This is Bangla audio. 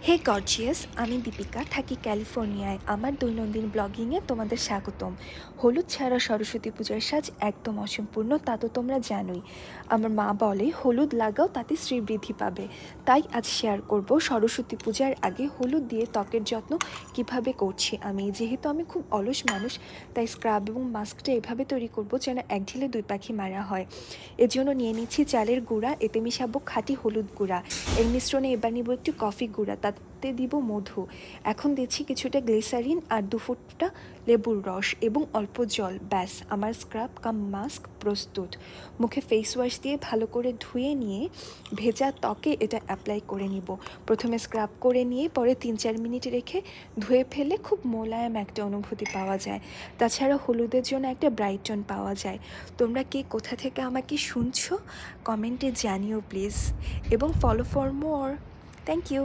হে গর্জিয়াস, আমি দীপিকা, থাকি ক্যালিফোর্নিয়ায়। আমার দৈনন্দিন ব্লগিংয়ে তোমাদের স্বাগতম। হলুদ ছাড়া সরস্বতী পূজার সাজ একদম অসম্পূর্ণ, তা তো তোমরা জানোই। আমার মা বলে হলুদ লাগাও, তাতে শ্রীবৃদ্ধি পাবে। তাই আজ শেয়ার করব সরস্বতী পূজার আগে হলুদ দিয়ে ত্বকের যত্ন কিভাবে করছি আমি। যেহেতু আমি খুব অলস মানুষ, তাই স্ক্রাব এবং মাস্কটা এভাবে তৈরি করব যেন এক ঢিলে দুই পাখি মারা হয়। এর জন্য নিয়ে নিচ্ছি চালের গুঁড়া, এতে মিশাবো খাঁটি হলুদ গুঁড়া। এর মিশ্রণে এবার নিব একটু কফি গুঁড়া, তাতে দিব মধু। এখন দিচ্ছি কিছুটা গ্লিসারিন আর 2 ফোঁটা লেবুর রস এবং অল্প জল। ব্যাস, আমার স্ক্রাব কাম মাস্ক প্রস্তুত। মুখে ফেস ওয়াশ দিয়ে ভালো করে ধুয়ে নিয়ে ভেজা ত্বকে এটা অ্যাপ্লাই করে নিব। প্রথমে স্ক্রাব করে নিয়ে পরে 3-4 মিনিট রেখে ধুয়ে ফেলে খুব মোলায়েম একটা অনুভূতি পাওয়া যায়। তাছাড়া হলুদের জন্য একটা ব্রাইট টোন পাওয়া যায়। তোমরা কে কোথা থেকে আমাকে শুনছো কমেন্টে জানিও প্লিজ, এবং follow for more. Thank you.